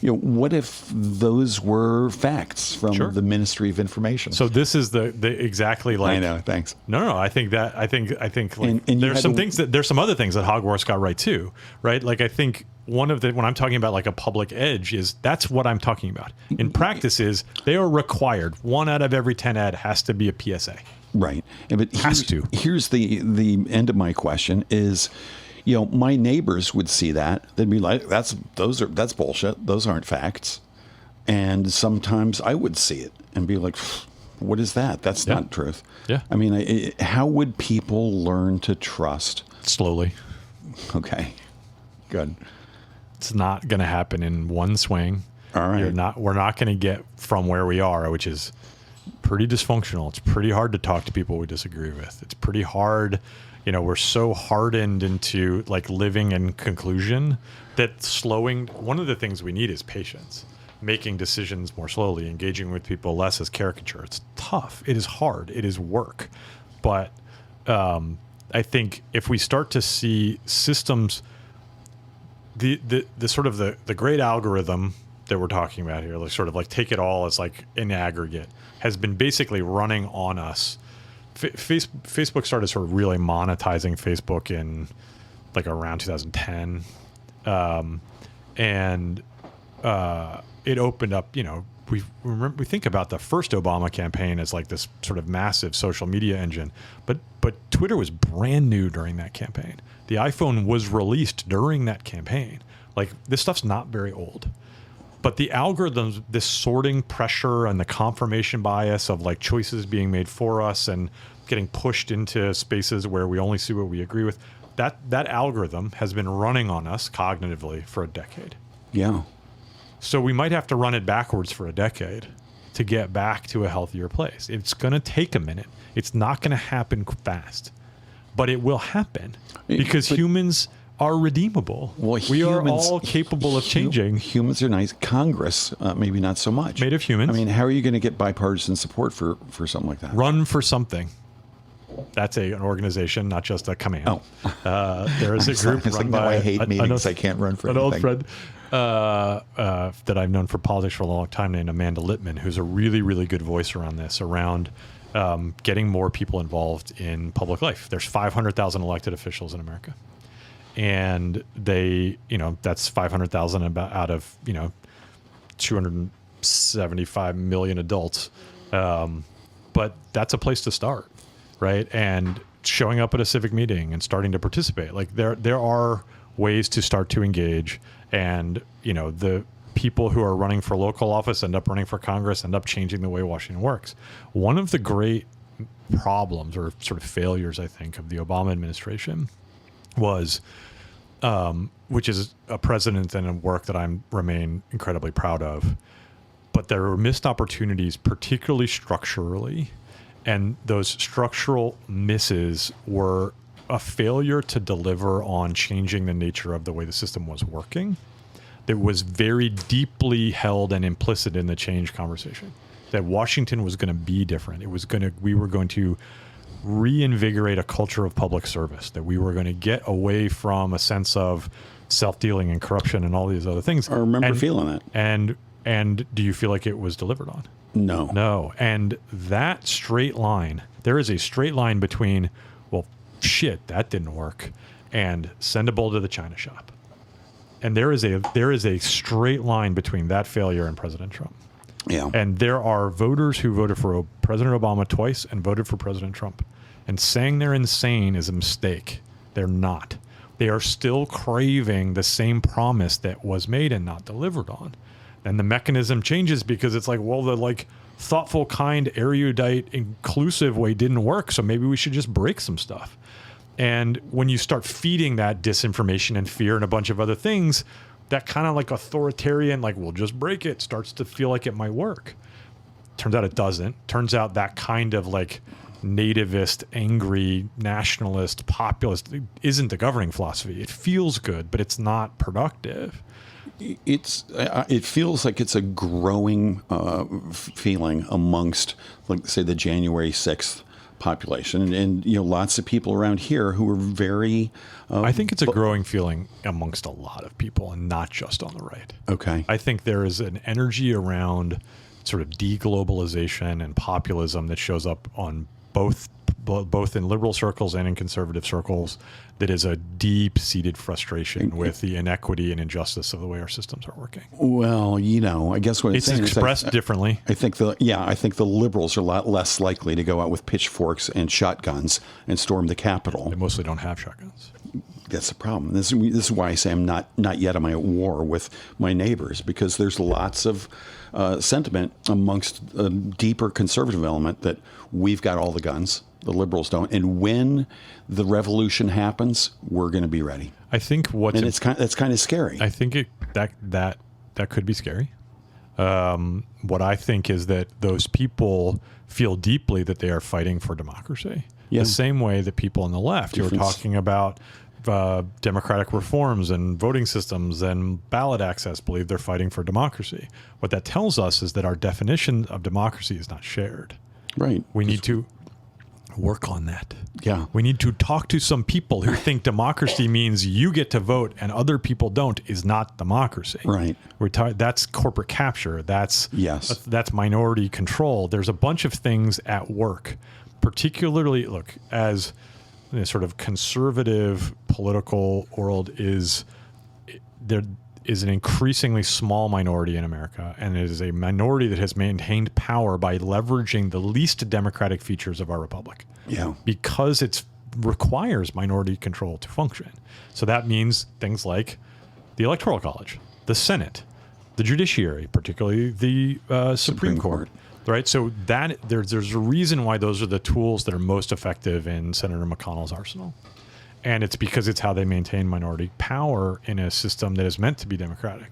What if those were facts from the Ministry of Information? So this is the exactly like. I know. Thanks. No. I think like, and there's some other things that Hogwarts got right too, right? Like I think when I'm talking about like a public edge that's what I'm talking about. In practice they are required. 1 out of every 10 ad has to be a PSA. Right. But here's the end of my question is. My neighbors would see that. They'd be like, that's bullshit. Those aren't facts. And sometimes I would see it and be like, what is that? That's not truth. Yeah. How would people learn to trust? Slowly. Okay. Good. It's not going to happen in one swing. All right. We're not going to get from where we are, which is pretty dysfunctional. It's pretty hard to talk to people we disagree with. It's pretty hard. We're so hardened into like living in conclusion that one of the things we need is patience, making decisions more slowly, engaging with people less as caricature. It's tough. It is hard. It is work. But I think if we start to see systems, the sort of the great algorithm that we're talking about here, like sort of like take it all as like an aggregate, has been basically running on us. Facebook started sort of really monetizing Facebook in like around 2010. And it opened up, we think about the first Obama campaign as like this sort of massive social media engine, but Twitter was brand new during that campaign. The iPhone was released during that campaign. Like this stuff's not very old. But the algorithms, this sorting pressure and the confirmation bias of like choices being made for us and getting pushed into spaces where we only see what we agree with. That algorithm has been running on us cognitively for a decade. Yeah. So we might have to run it backwards for a decade to get back to a healthier place. It's going to take a minute. It's not going to happen fast, but it will happen because humans are redeemable. Well, we are all capable of changing. Humans are nice. Congress, maybe not so much. Made of humans. I mean, how are you going to get bipartisan support for something like that? Run for something. That's an organization, not just a command. There is a group run by I hate meetings. I can't run for anything. Old friend that I've known for politics for a long time named Amanda Littman, who's a really, really good voice around this, around getting more people involved in public life. There's 500,000 elected officials in America. And they, that's 500,000 out of, 275 million adults. But that's a place to start. Right. And showing up at a civic meeting and starting to participate, like there are ways to start to engage. And, the people who are running for local office end up running for Congress, end up changing the way Washington works. One of the great problems or sort of failures, I think, of the Obama administration was, which is a president and a work that I remain incredibly proud of, but there were missed opportunities, particularly structurally. And those structural misses were a failure to deliver on changing the nature of the way the system was working. That was very deeply held and implicit in the change conversation. That Washington was going to be different. We were going to reinvigorate a culture of public service. That we were going to get away from a sense of self-dealing and corruption and all these other things. I remember feeling that. And do you feel like it was delivered on? No. And that straight line, there is a straight line between, well, shit, that didn't work, and send a bull to the china shop. And there is a straight line between that failure and President Trump. Yeah. And there are voters who voted for President Obama twice and voted for President Trump. And saying they're insane is a mistake. They're not. They are still craving the same promise that was made and not delivered on. And the mechanism changes because it's like, well, the thoughtful, kind, erudite, inclusive way didn't work. So maybe we should just break some stuff. And when you start feeding that disinformation and fear and a bunch of other things, that kind of authoritarian, we'll just break it, starts to feel like it might work. Turns out it doesn't. Turns out that kind of nativist, angry, nationalist, populist isn't the governing philosophy. It feels good, but it's not productive. It feels like it's a growing feeling amongst, say, the January 6th population, and lots of people around here who are very. I think it's a growing feeling amongst a lot of people, and not just on the right. Okay. I think there is an energy around sort of deglobalization and populism that shows up on both in liberal circles and in conservative circles, that is a deep-seated frustration with the inequity and injustice of the way our systems are working. Well, I guess what it's expressed differently. I think the liberals are a lot less likely to go out with pitchforks and shotguns and storm the Capitol. They mostly don't have shotguns. That's the problem. This is why I say I'm not yet am I at war with my neighbors, because there's lots of sentiment amongst a deeper conservative element that we've got all the guns. The liberals don't, and when the revolution happens, we're going to be ready. I think that's kind of scary. I think that could be scary. What I think is that those people feel deeply that they are fighting for democracy, the same way that people on the left who are talking about democratic reforms and voting systems and ballot access believe they're fighting for democracy. What that tells us is that our definition of democracy is not shared. Right. We need to work on that. Yeah. We need to talk to some people who think democracy means you get to vote and other people don't is not democracy. Right. That's corporate capture. That's minority control. There's a bunch of things at work, particularly, as the sort of conservative political world is an increasingly small minority in America, and it is a minority that has maintained power by leveraging the least democratic features of our republic. Yeah. Because it requires minority control to function. So that means things like the Electoral College, the Senate, the judiciary, particularly the Supreme Court. Right. So that there's a reason why those are the tools that are most effective in Senator McConnell's arsenal. And it's because it's how they maintain minority power in a system that is meant to be democratic.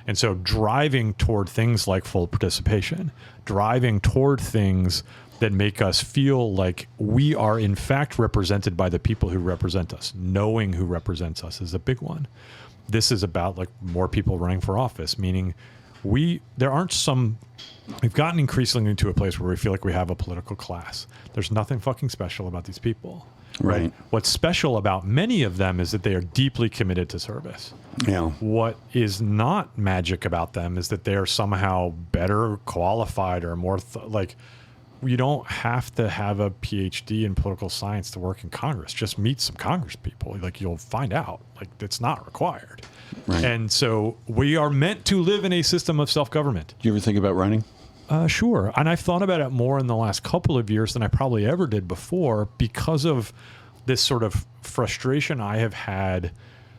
And so driving toward things like full participation, driving toward things that make us feel like we are in fact represented by the people who represent us, knowing who represents us is a big one. This is about like more people running for office, meaning we've gotten increasingly into a place where we feel like we have a political class. There's nothing fucking special about these people. Right. What's special about many of them is that they are deeply committed to service. Yeah. What is not magic about them is that they are somehow better qualified or more you don't have to have a PhD in political science to work in Congress. Just meet some Congress people. Like you'll find out. Like it's not required. Right. And so we are meant to live in a system of self-government. Do you ever think about running? Sure. And I've thought about it more in the last couple of years than I probably ever did before because of this sort of frustration I have had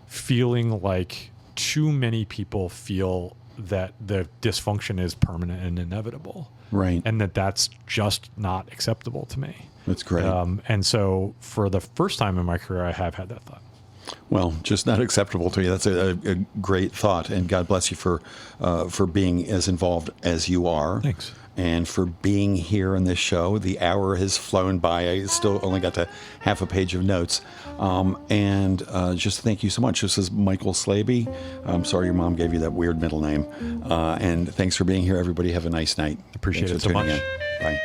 feeling like too many people feel that the dysfunction is permanent and inevitable. Right. And that's just not acceptable to me. That's great. And so for the first time in my career, I have had that thought. Well, just not acceptable to you. That's a great thought, and God bless you for being as involved as you are. Thanks. And for being here in this show. The hour has flown by. I still only got to half a page of notes. And just thank you so much. This is Michael Slaby. I'm sorry your mom gave you that weird middle name. And thanks for being here, everybody. Have a nice night. Appreciate Thanks it for so tuning much. in. Bye.